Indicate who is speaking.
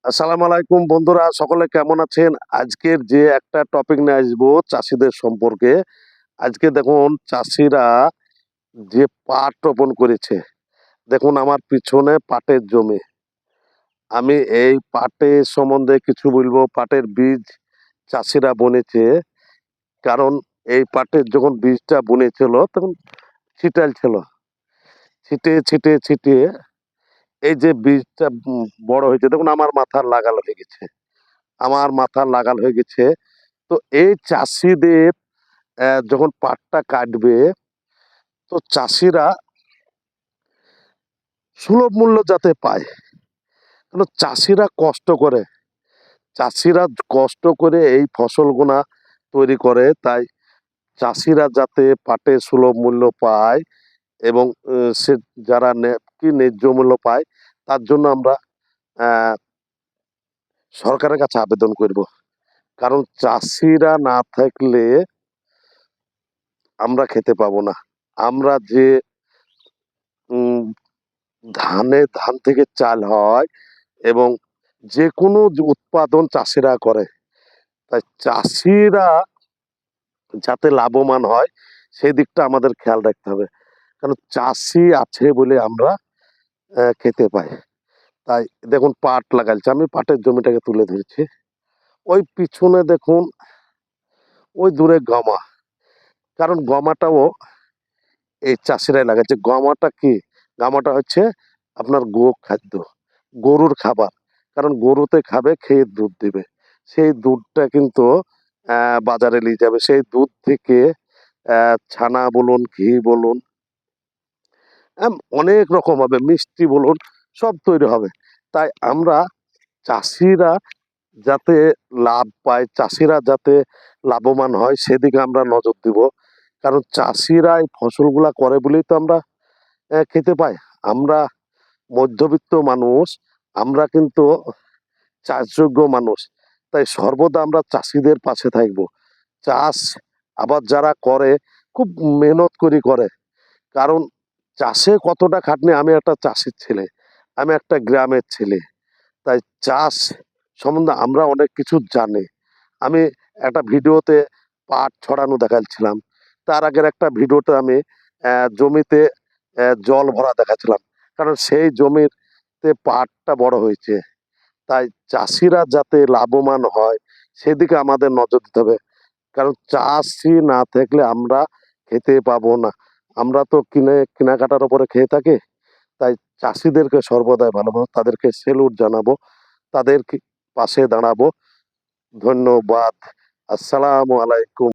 Speaker 1: আসসালামু আলাইকুম বন্ধুরা, সকলে কেমন আছেন? আজকের যে একটা টপিক নিয়ে আসবো চাষীদের সম্পর্কে। আজকে দেখুন চাষীরা যে পাট রোপণ করেছে, দেখুন আমার পিছনে পাটের জমি। আমি এই পাটের সম্বন্ধে কিছু বলবো। পাটের বীজ চাষীরা বুনেছে, কারণ এই পাটের যখন বীজটা বুনেছিল তখন ছিটাল ছিল। ছিটিয়ে এই যে বীজটা বড় হয়েছে, দেখুন আমার মাথার লাগাল হয়ে গেছে। আমার মাথার লাগাল হয়ে গেছে। তো এই চাষীদের যখন পাটটা কাটবে, তো চাষীরা সুলভ মূল্য যাতে পায়, কারণ চাষীরা কষ্ট করে এই ফসলগুলা তৈরি করে, তাই চাষীরা যাতে পাটে সুলভ মূল্য পায় এবং সে যারা কি ন্যায্য মূল্য পায়, তার জন্য আমরা আহ, সরকারের কাছে আবেদন করব। কারণ চাষীরা না থাকলে আমরা খেতে পাবো না। আমরা যে উম, ধান থেকে চাল হয় এবং যে কোনো যে উৎপাদন চাষীরা করে, তাই চাষীরা যাতে লাভবান হয় সেই দিকটা আমাদের খেয়াল রাখতে হবে। কারণ চাষি আছে বলে আমরা খেতে পাই। তাই দেখুন পাট লাগাইছে, আমি পাটের জমিটাকে তুলে ধরেছি। ওই পিছনে দেখুন, ওই দূরে গমা, কারণ গমাটাও এই চাষিরাই লাগাচ্ছে। গমাটা কি? গমাটা হচ্ছে আপনার খাদ্য, গরুর খাবার। কারণ গরুতে খাবে, খেয়ে দুধ দিবে। সেই দুধটা কিন্তু বাজারে নিয়ে যাবে। সেই দুধ থেকে ছানা বলুন, ঘি বলুন, অনেক রকম হবে, মিষ্টি বলুন, সব তৈরি হবে। তাই আমরা চাষিরা যাতে লাভ পায়, চাষিরা যাতে লাভবান হয়, সেদিকে আমরা নজর দিব। কারণ চাষিরা এই ফসলগুলা করে বলেই তো আমরা খেতে পাই। আমরা মধ্যবিত্ত মানুষ, আমরা কিন্তু চাষযোগ্য মানুষ। তাই সর্বদা আমরা চাষীদের পাশে থাকবো। চাষ আবার যারা করে, খুব মেহনত করে। কারণ চাষে কতটা খাটনি, আমি একটা চাষির ছেলে, আমি একটা গ্রামের ছেলে। তাই চাষ সম্বন্ধে আমরা অনেক কিছু জানি। আমি একটা ভিডিওতে পাট ছড়ানো দেখাচ্ছিলাম। তার আগের একটা ভিডিওতে আমি জমিতে জল ভরা দেখাচ্ছিলাম। কারণ সেই জমিতে পাটটা বড় হয়েছে। তাই চাষিরা যাতে লাভবান হয় সেদিকে আমাদের নজর দিতে হবে। কারণ চাষি না থাকলে আমরা খেতে পাবো না। আমরা তো কেনাকাটার উপরে খেয়ে থাকি। তাই চাষিদেরকে সর্বদাই ভালোবাসবো, তাদেরকে সেলুট জানাবো, তাদের পাশে দাঁড়াবো। ধন্যবাদ। আসসালামু আলাইকুম।